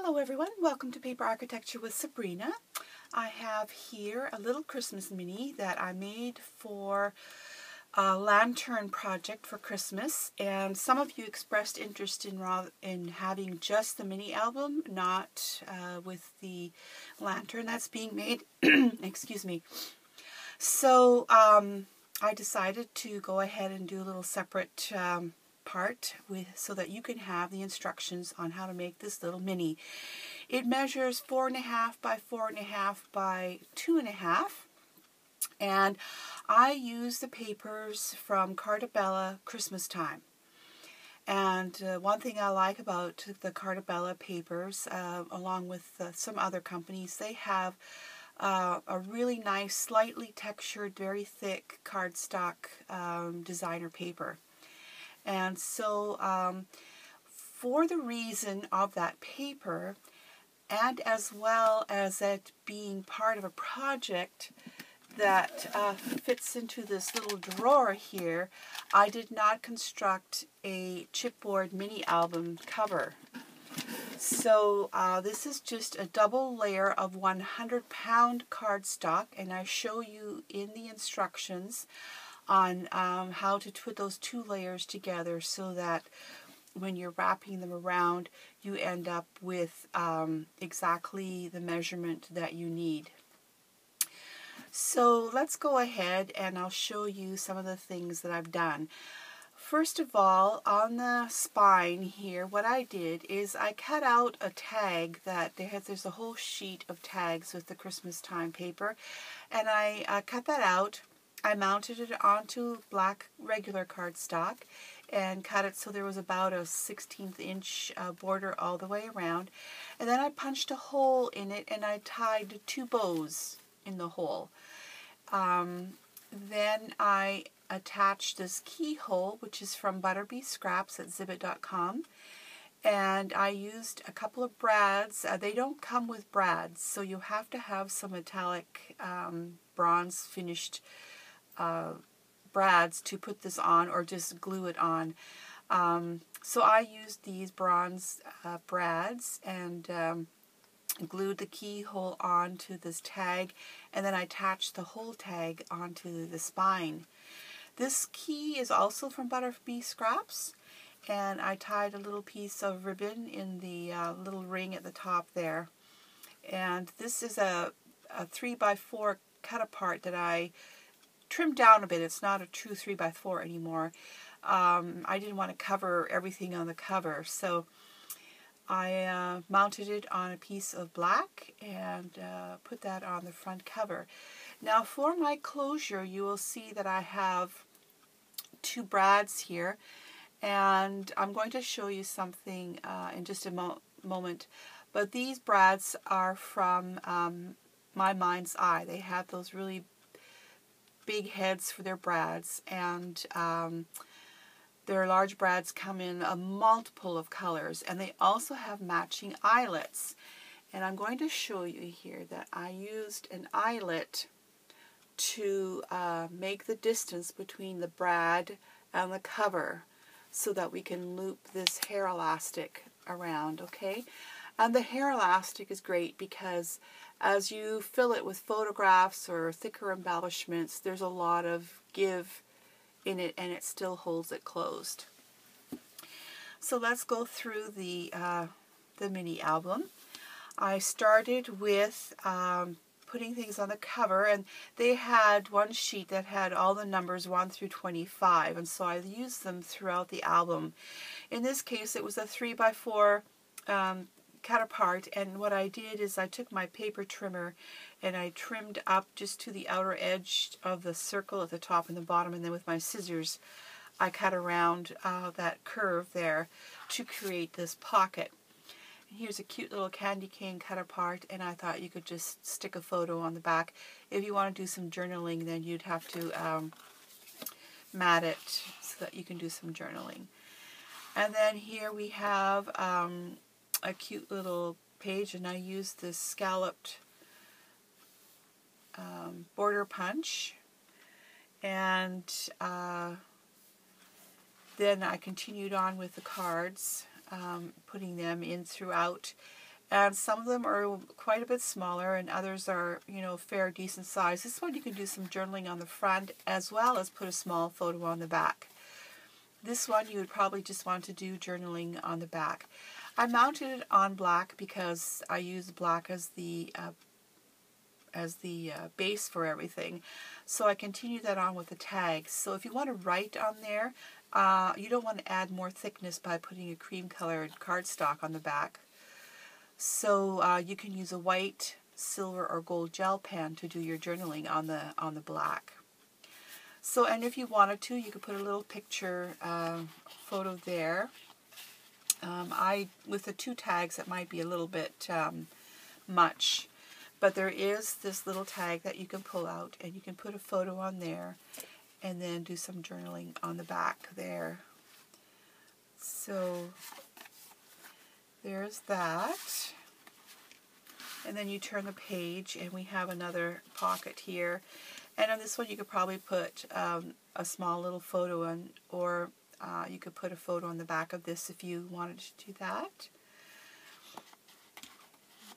Hello everyone, welcome to Paper Architecture with Sabrina. I have here a little Christmas mini that I made for a lantern project for Christmas, and some of you expressed interest in having just the mini album, not with the lantern that's being made. Excuse me. So I decided to go ahead and do a little separate part so that you can have the instructions on how to make this little mini. It measures 4.5 by 4.5 by 2.5, and I use the papers from Carta Christmastime. And one thing I like about the Carta papers, along with some other companies, they have a really nice, slightly textured, very thick cardstock designer paper. And so for the reason of that paper, and as well as it being part of a project that fits into this little drawer here, I did not construct a chipboard mini album cover. So this is just a double layer of 100-pound cardstock, and I show you in the instructions on how to put those two layers together so that when you're wrapping them around, you end up with exactly the measurement that you need. So let's go ahead and I'll show you some of the things that I've done. First of all, on the spine here, what I did is I cut out a tag that there's a whole sheet of tags with the Christmastime paper, and I cut that out. I mounted it onto black regular cardstock and cut it so there was about a 1/16 inch border all the way around. And then I punched a hole in it and I tied 2 bows in the hole. Then I attached this keyhole, which is from Butterbee Scraps at Zibbit.com. And I used a couple of brads. They don't come with brads, so you have to have some metallic bronze finished brads to put this on, or just glue it on. So I used these bronze brads and glued the keyhole onto this tag, and then I attached the whole tag onto the spine. This key is also from Butterbee Scraps, and I tied a little piece of ribbon in the little ring at the top there. And this is a 3x4 cut apart that I trimmed down a bit. It's not a true 3x4 anymore. I didn't want to cover everything on the cover, so I mounted it on a piece of black and put that on the front cover. Now for my closure, you will see that I have 2 brads here, and I'm going to show you something in just a moment. But these brads are from My Mind's Eye. They have those really big heads for their brads, and their large brads come in a multiple of colors, and they also have matching eyelets. And I'm going to show you here that I used an eyelet to make the distance between the brad and the cover so that we can loop this hair elastic around, okay? And the hair elastic is great because as you fill it with photographs or thicker embellishments, there's a lot of give in it, and it still holds it closed. So let's go through the mini album. I started with putting things on the cover, and they had one sheet that had all the numbers 1 through 25, and so I used them throughout the album. In this case, it was a 3x4 cut apart, and what I did is I took my paper trimmer and I trimmed up just to the outer edge of the circle at the top and the bottom, and then with my scissors I cut around that curve there to create this pocket. And here's a cute little candy cane cut apart, and I thought you could just stick a photo on the back. If you want to do some journaling, then you'd have to mat it so that you can do some journaling. And then here we have a cute little page, and I used this scalloped border punch, and then I continued on with the cards, putting them in throughout, And some of them are quite a bit smaller, and others are, you know, fair, decent size. This one you can do some journaling on the front as well as put a small photo on the back. This one you would probably just want to do journaling on the back. I mounted it on black because I use black as the base for everything. So I continue that on with the tags. So if you want to write on there, you don't want to add more thickness by putting a cream colored cardstock on the back. So you can use a white, silver, or gold gel pen to do your journaling on the black. So, and if you wanted to, you could put a little picture photo there. With the two tags, it might be a little bit much. But there is this little tag that you can pull out, and you can put a photo on there, and then do some journaling on the back there. So there's that. And then you turn the page, and we have another pocket here. And on this one, you could probably put a small little photo on, or you could put a photo on the back of this if you wanted to do that.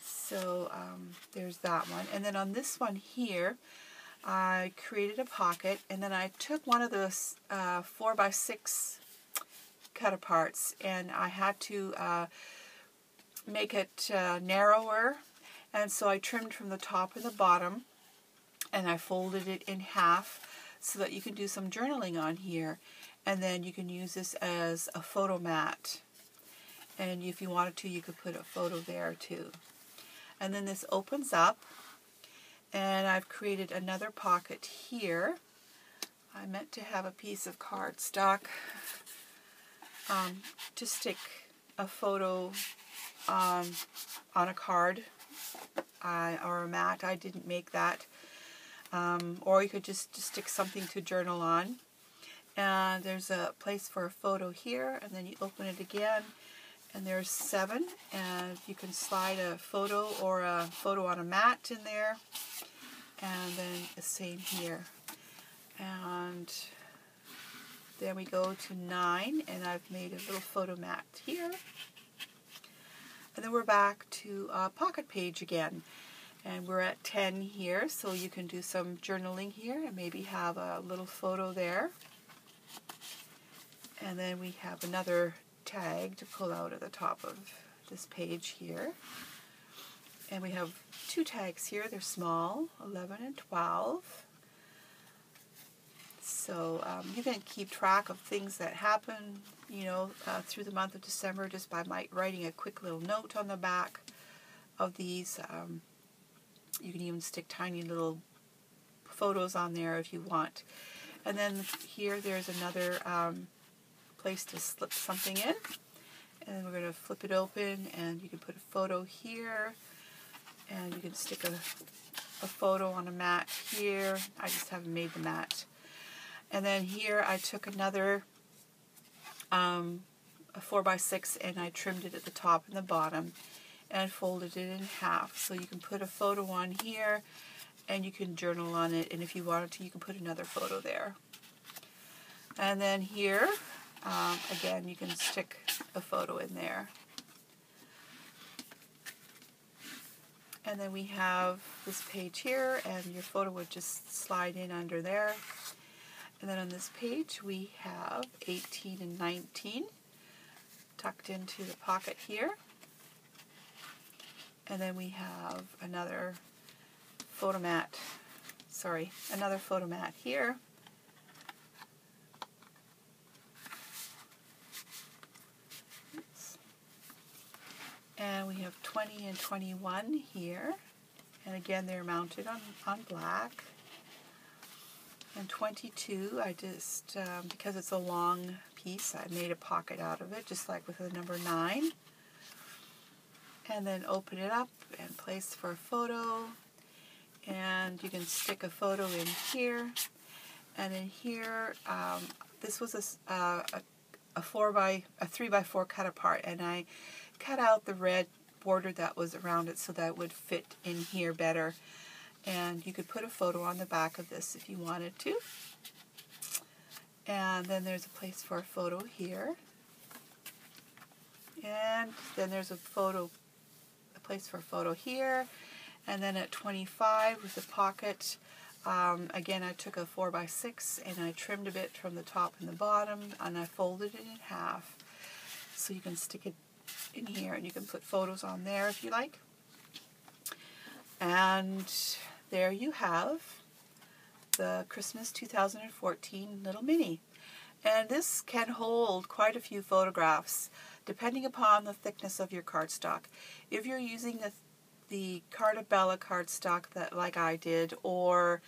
So there's that one. And then on this one here, I created a pocket, and then I took one of those 4x6 cut aparts, and I had to make it narrower, and so I trimmed from the top and the bottom, and I folded it in half so that you can do some journaling on here, and then you can use this as a photo mat, and if you wanted to, you could put a photo there too. And then this opens up, and I've created another pocket here. I meant to have a piece of cardstock to stick a photo on a card or a mat. I didn't make that. Or you could just stick something to journal on. And there's a place for a photo here, and then you open it again, and there's 7, and you can slide a photo or a photo on a mat in there, and then the same here. And then we go to 9, and I've made a little photo mat here. And then we're back to pocket page again. And we're at 10 here, so you can do some journaling here and maybe have a little photo there. And then we have another tag to pull out at the top of this page here. And we have 2 tags here. They're small, 11 and 12. So you can keep track of things that happen, you know, through the month of December just by writing a quick little note on the back of these. You can even stick tiny little photos on there if you want. And then here there's another place to slip something in. And then we're going to flip it open, and you can put a photo here, and you can stick a photo on a mat here. I just haven't made the mat. And then here I took another a 4x6, and I trimmed it at the top and the bottom and folded it in half. So you can put a photo on here, and you can journal on it, and if you wanted to, you can put another photo there. And then here, again, you can stick a photo in there. And then we have this page here, and your photo would just slide in under there. And then on this page, we have 18 and 19 tucked into the pocket here. And then we have another photo mat here. Oops. And we have 20 and 21 here. And again, they're mounted on black. And 22, I just, because it's a long piece, I made a pocket out of it, just like with the number 9. And then open it up and place for a photo. And you can stick a photo in here. And in here, this was a 3x4 cut apart, and I cut out the red border that was around it so that it would fit in here better. And you could put a photo on the back of this if you wanted to. And then there's a place for a photo here. And then there's a place for a photo here. And then at 25 with the pocket, again I took a 4x6 and I trimmed a bit from the top and the bottom, and I folded it in half. So you can stick it in here and you can put photos on there if you like. And there you have the Christmas 2014 Little Mini. And this can hold quite a few photographs depending upon the thickness of your cardstock. If you're using the Carta cardstock that like I did, or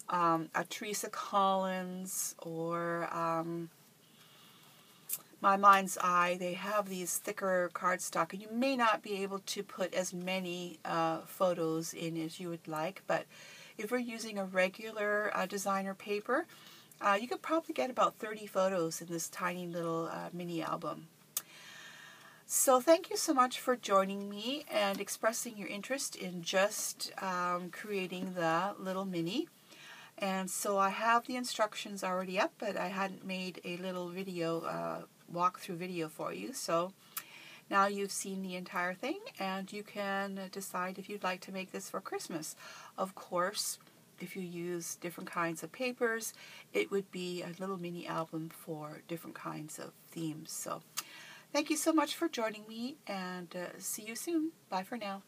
a Teresa Collins, or My Mind's Eye, they have these thicker cardstock, and you may not be able to put as many photos in as you would like, but if we're using a regular designer paper, you could probably get about 30 photos in this tiny little mini album. So thank you so much for joining me and expressing your interest in just creating the Little Mini. And so I have the instructions already up, but I hadn't made a little video, walkthrough video for you. So now you've seen the entire thing, and you can decide if you'd like to make this for Christmas. Of course, if you use different kinds of papers, it would be a little mini album for different kinds of themes. So thank you so much for joining me, and see you soon. Bye for now.